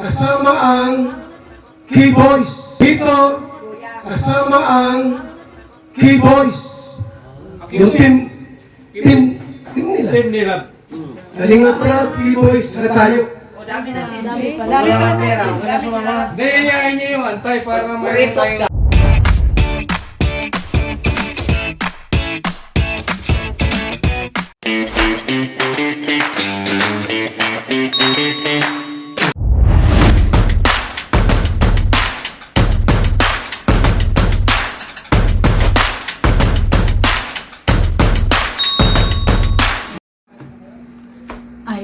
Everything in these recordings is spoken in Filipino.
kasama ang K-Boys. Dito, kasama ang K-Boys. Yung team nila. Team nila. Kalingap Rap, K-Boys, saka tayo. Dami pa pera. Hindi, iyayain niyo yung antay para mayroon tayong...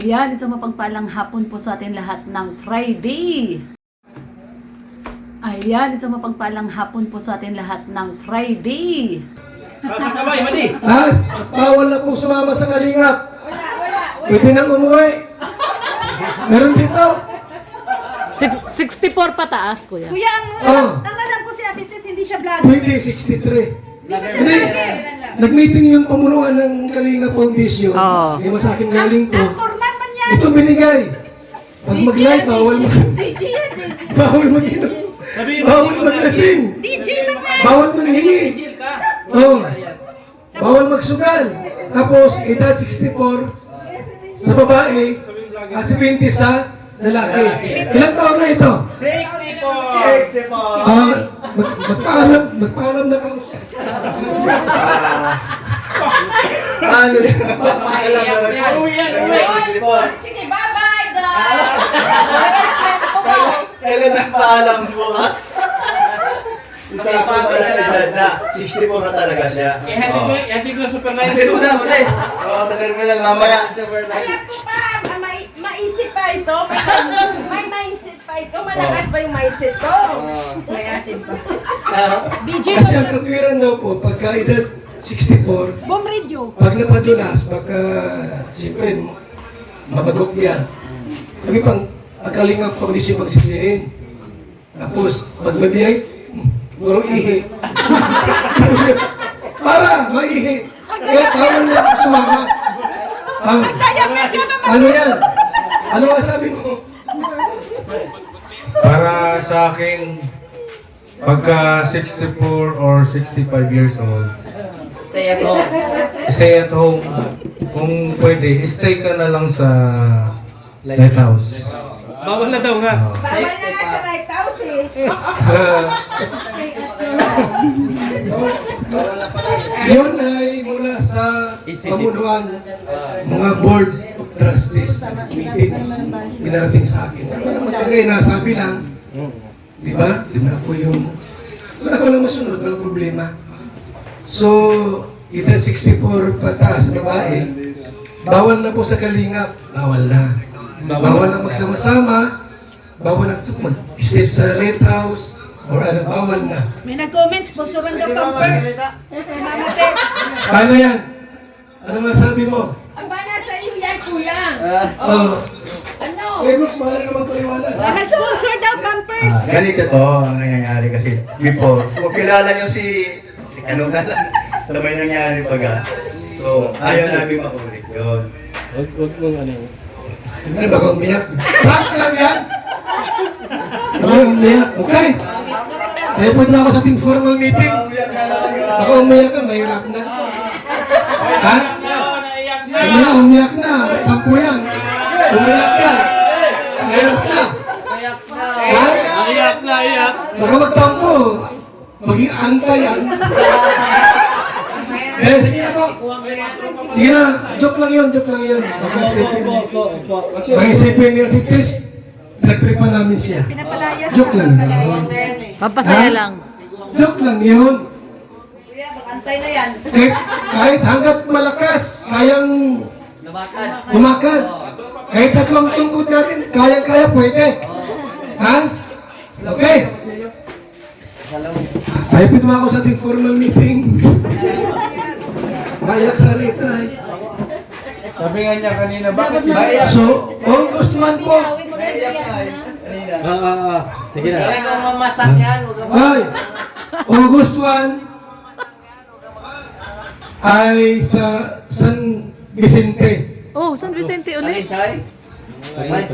Ayan, isang mapagpalang hapon po sa atin lahat ng Friday. Ayan, isang mapagpalang hapon po sa atin lahat ng Friday. Pasang kamay, mali! Taas, at bawal na po sumama sa kalingap. Pwede nang umuwi. Meron dito. 64 pataas, kuya. Kuya, ang alam ko si Ate Tess, hindi siya vlogger. 2063. Hindi, nag-meeting yung pamunuan ng Kalingap Foundation. Oo. Yung sa akin galing ko. Ang format man yan. Ito binigay. Pag mag-live, bawal DJ yan, DJ. bawal mag-inom. Bawal mag-lasing. DJ man yan. Bawal manghingi. Oh. Bawal magsugal. Tapos, edad 64 sa babae at 70 sa lalaki. Ilang taon na ito? 64! Magpaalam na kami siya. Ano yan? Papaalam na lang. Uwi yan, uwi! Sige, bye-bye, guys. Kailan nagpaalam bukas? Isa pa pala si Jaja. 64 na talaga siya. Ihatid ko super nice. Hindi mo na, muli. Oo, sa terminal mamaya. Alam ko pa, maisip pa ito. May mindset pa ito. Malakas ba yung mindset ko? May atin pa. DJ Kasi ang katwiran daw po, pagka edad 64, Bomb Radio. pag napadulas, pagka, siyempre, mabagok yan. Kami pang, akalingang pag-isip pagsisihin. Tapos, pag mabiyay, puro ihi. Para, maihi. Kaya bawal na sumama. Ano yan? Ano ang sabi mo? Para sa akin, pagka 64 or 65 years old, stay at home. Kung pwede, stay ka na lang sa lighthouse. Bawal na daw nga. Bawal na nga sa right house eh. Yun ay mula sa pamunuan, mga board of trustees meeting, pinarating sa akin. Ano naman tagay, nasabi lang, di ba? Di ba po yung, wala ko lang masunod, walang problema. So, edad 64 pataas babae, bawal na po sa kalingap, bawal na. Bawal na magsama-sama, bawal na mag-stay sa lighthouse, or ano, bawal na. May nag-comment, sponsoran daw Pampers. Si Mama Tess. Paano yan? Ano masabi mo? Ang bana sa iyo yan, kuya. Ano? Eh, mas mahal ka magpaliwala. Nag-sponsor daw Pampers. Ganito to ang nangyayari kasi before. Kung kilala nyo si ano na lang sa may nangyari pag so, ayaw namin makulit yun. Huwag mong ano. Ano ba kung umiyak? Prank lang yan! Ano umiyak? Okay! Kaya pwede na ako sa ating formal meeting. Ako umiyak ka, mahirap na. Ha? Umiyak na. Kampo yan. Umiyak ka. Mahirap na. Ha? Iyak na, iyak! Baka magtampo. Maging antay yan. Sige na po. Sige na. Joke lang yun. Baka isipin. Baka isipin ni Ate Tess, nagtripa namin siya. Joke lang yun. Pampasaya Ha? lang. Joke lang yun. Kuya, bakantay na yan. Kahit hanggat malakas, kayang umakad. Kahit tatlong tungkod natin, kayang-kaya, pwede. Ha? Okay. Ay, pinuma ako sa ating formal meeting. Bayak sa rita. Sabi nga niya kanina, bakit si Bayan? So, August 1 po. Sige na. Ay, August 1 ay sa San Vicente. Oh, San Vicente ulit.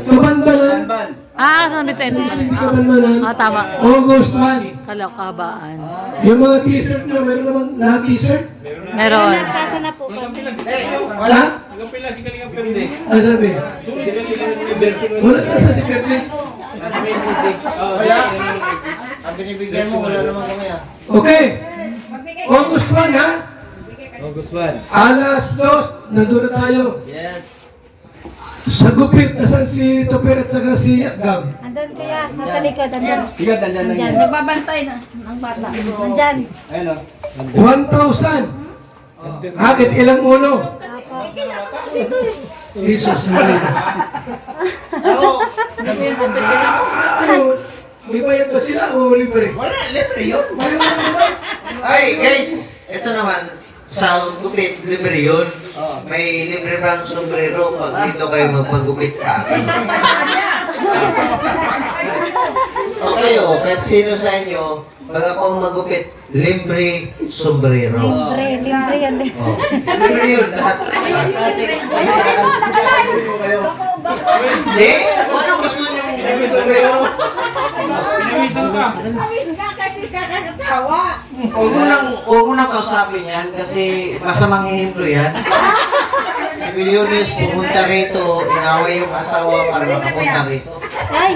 Tumanda na. San Vicente. Hindi ka man Ah, tama. August 1. Kalakabaan. Yung mga t-shirt nyo, meron naman lahat t-shirt? Meron. Wala? Ano sabi? Wala ka sa secret. Ang binibigyan mo, wala naman kami ah. Okay. August 1 ha? August 1. Alas 2, nandun na tayo. Yes. Sa gupit, nasan si Topper at saka si Gab? Andun kuya, nasa likod, andun. Sige, dandan lang yan. Nagbabantay na ng bata. Nandyan. Ayun o. 1,000. Agad ilang ulo? Jesus Maria. Ako, Ano? May bayad ba sila o libre? wala, libre yun. Ay, guys, ito naman, sa gupit, libre yun. May libre bang sombrero pag dito kayo magpagupit sa akin. Okay, kahit sino sa inyo, pag ako ang magupit, libre sombrero. Libre yan. Libre yun, lahat. Hindi, ano gusto niyo sombrero? Awis ka kasi kakatawa. Huwag mo nang kausapin yan kasi masamang hihimlo yan. Si Milyones pumunta rito, inaway yung asawa para makapunta rito. Ay,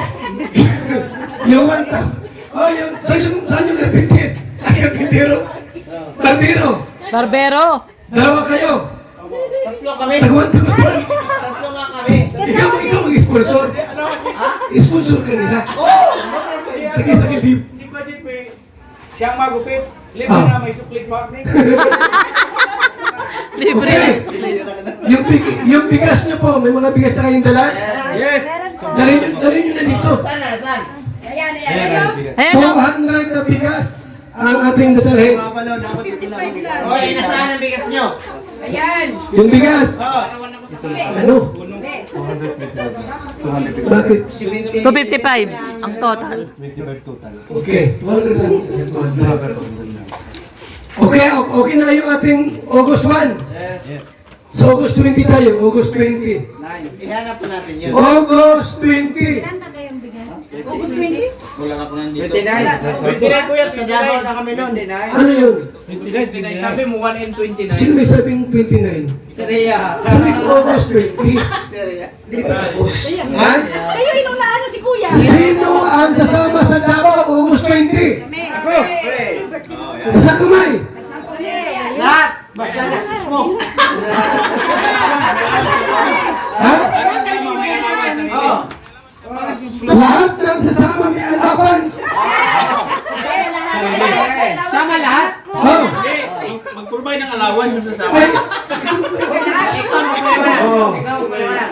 Yung 1,000. Oh, yung, saan yung kapitid? Ang kapitero? Barbero? Barbero. Dalawa kayo. Tatlo kami. Tag 1,000. Tatlo nga kami. Ikaw mag-sponsor. Sponsor ka nila. Tagay sa kilib. Si Padipe, siyang magupit. Libre Ah. na may suplit partner. Libre. Yung bigas nyo po, may mga bigas na kayong dala? Yes! Dalhin nyo na dito. Saan? Ayan, ayan. Ayan o. 400 na bigas ang ating dadalhin. Hoy, nasaan ang bigas nyo? Ayan. Yung bigas. Ano? Bakit? 255 ang total. Okay. 200 lang. Okay na yung ating August 1. So August 20 tayo. August 20. Ihanap po natin yun. August 20. Sa Davao na kami nun. Ano yun? 29. Sabi mo 1 and 29. Sino may sabing 29? Sabi ko August 20. Ha? Kayo inunahan nyo si kuya. Sino ang sasama sa Davao August 20? Nasa kamay. Lahat! Basta gastos mo. Ha? Oo. Lahat ng sasama may allowance. Sama lahat? Oh. Magkurbay ng alawan yung sasama. Ay. Ikaw magpaliwanag. Oo. Ikaw magpaliwanag.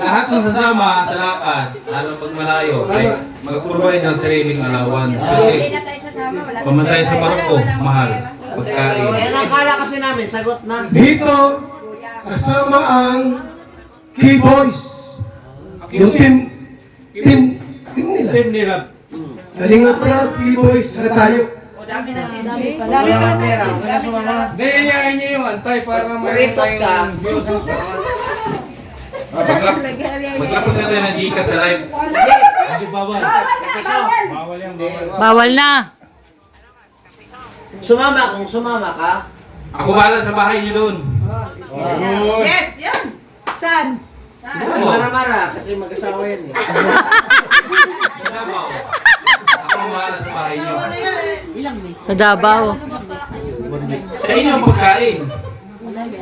Lahat ng sasama sa lakad, lalo pag malayo, ay magpurbay ng sariling alawan. Kasi pamasahe sa barko, mahal. Pagkain. Eh, nakala kasi namin, sagot na. Dito, kasama ang key boys. Yung team nila. Team nila. Kalinga Prab, key boys, saka tayo. Wala kang pera. Wala sumama. Nayayain niyo yung antay para may Ritot ka. Maglapag na tayo ng Gcash sa live. Bawal na. Sumama, kung sumama ka. Ako bahala sa bahay niyo doon. Yes, yan. Saan? Mara-mara, kasi mag-asawa yan eh. Ako bahala sa bahay niyo. Sa Davao. Sa inyo ang pagkain.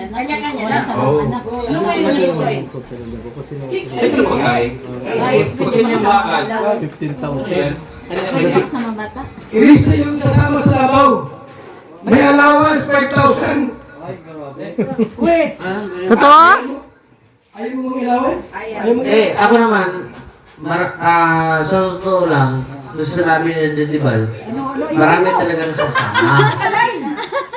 Kanya-kanya lang. Oo. Ano mo yung malutoy? Sa inyo ang pagkain. Pag yung bakal. 15,000. Ilista yung sasama sa Davao. May allowance, 5,000. Totoo? Ayaw mo mong allowance? Ayaw mo Ako naman, sa totoo lang, sa sinabi ni Didibal, marami talagang sasama.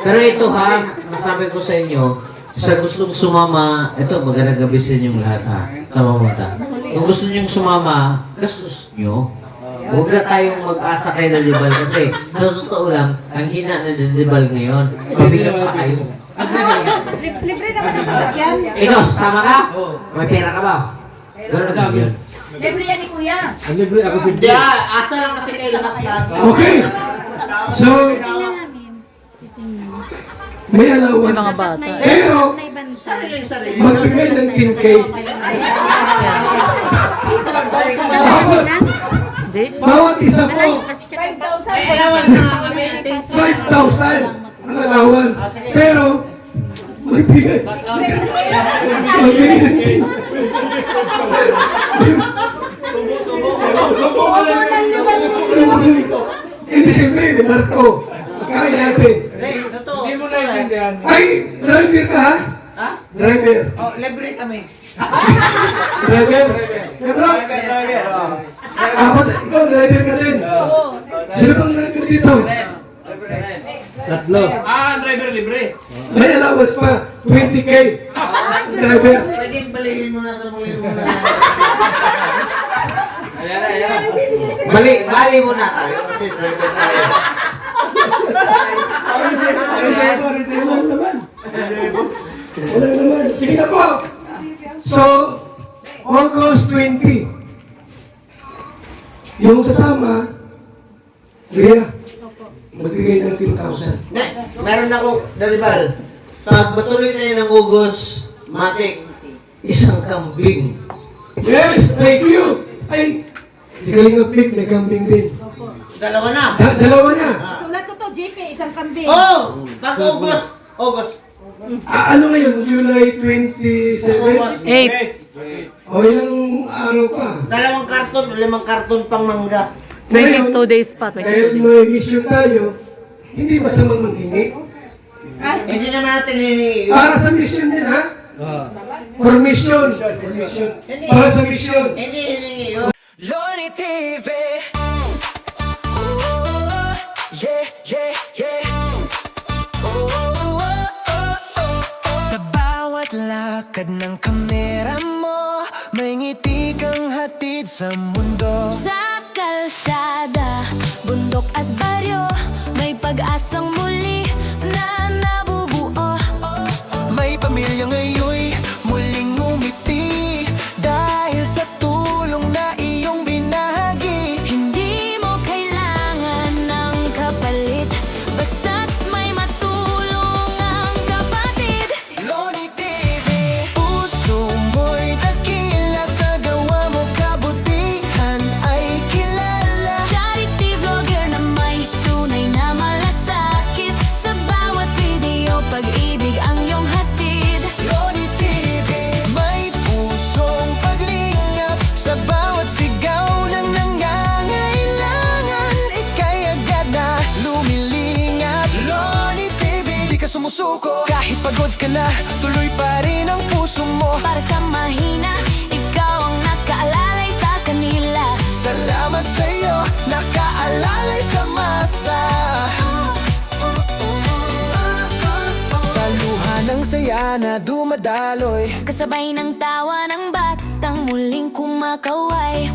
Pero ito ha, masabi ko sa inyo, sa gustong sumama, ito magandang gabi sa inyong lahat ha, sa mamata. Kung gusto niyong sumama, gastos niyo. Huwag na tayong mag-asa kay Didibal kasi sa totoo lang, ang hina na Didibal ngayon, mabigat pa kayo. Libre naman ang sasakyan. Ikaw, sama ka? May pera ka ba? Ganun yun. Libre yan ni kuya. kuya. Hindi, asa lang kasi kayo lahat lagi. Okay. So, may allowance. Mga bata. Pero, Sarili. magbigay ng 10K. Hindi. Bawat isa po, 5,000. May allowance na nga kami. 5,000 ang allowance. Pero, magbigay. Magbigay ng 10K. Hindi siyempre, ni Marco. Kaya natin. Hey, totoo. Hindi mo naiintindihan. Ay, driver ka ha? Ha? Driver. Oh, libre kami. Driver. Bro, apat, ikaw driver ka din. Sino bang driver dito? Driver libre. May allowance pa, 20K. Driver. Pwede balihin mo na sa muli mo na. Bali muna tayo kasi driver tayo. Wala naman. Wala naman. Sige na po. So, August 20. Yung sasama, Rhea, magbigay ng 10,000. Next, meron ako, Dalibal. Pag matuloy tayo ng August, matik, isang kambing. Yes, thank you. Ay, di Kalingap Big, may kambing din. Dalawa na. Dalawa na. Sulat ko to, JP, isang kambing. Oh! Pag August. Ano ngayon? July 27? 8. O ilang araw pa? Dalawang karton, 5 karton pang mangga. 22 days pa. Dahil 22 days. may issue tayo, hindi masamang maghingi. Hindi naman natin hinihingi. Para sa mission din, ha? For mission. Para sa mission. Hindi hinihingi yun. Loni TV. Ooh, yeah, yeah, yeah. Sa bawat lakad ng kamera mo, may ngiti kang hatid sa mundo. Sa kalsada, bundok at baryo, may pag-asang muli na nabubuo. May pamilya ngayon'y muling ngumiti dahil sa tulong na iyong binahagi. Hindi mo kailangan ng kapalit, basta't may matulong ang kapatid. Loni TV, puso mo'y dakila, sa gawa mo kabutihan ay kilala. Charity vlogger na may tunay na malasakit, sa bawat video pag-ibig ang iyong hatid. Loni TV, may pusong paglingap, sa bawat sigaw ng nangangailangan, ika'y agad na lumilingap. Loni TV, di ka sumusuko, kahit pagod ka na, tuloy pa rin ang puso mo. Para sa mahina, ikaw ang nakaalalay sa kanila. Salamat sa'yo, nakaalalay sa masa. Sa luha ng saya na dumadaloy, Kasabay ng tawa ng batang muling kumakaway.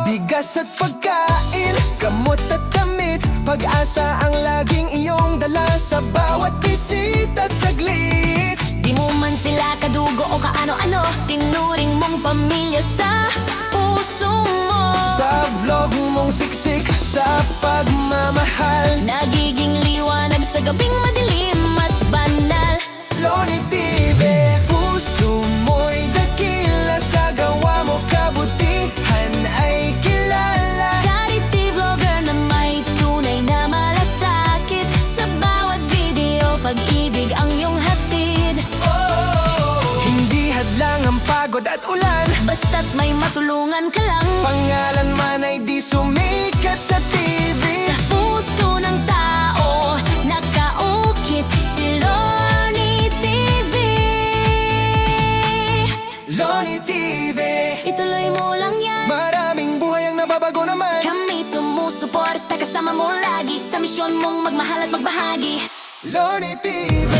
bigas at pagkain, gamot at damit, pag-asa ang laging iyong dala sa bawat bisita at saglit. Di mo man sila kadugo o kaano-ano, tinuring mong pamilya sa puso mo. Sa vlog mong siksik, sa pagmamahal, Nagiging liwanag sa gabing madilim at banal. Loni TV, puso mo'y dakila, sa gawa mo kabutihan ay kilala. Charity vlogger na may tunay na malasakit, sa bawat video pag-ibig ang iyong hatid. Hindi hadlang ang pagod at ulan, Basta't may matulungan ka lang, pangalan man ay di sumikat sa TV. sa puso ng tao nakaukit si Loni TV. Loni TV, Ituloy mo lang yan, maraming buhay ang nababago naman. kami sumusuporta, kasama mo lagi sa misyon mong magmahal at magbahagi. Loni TV.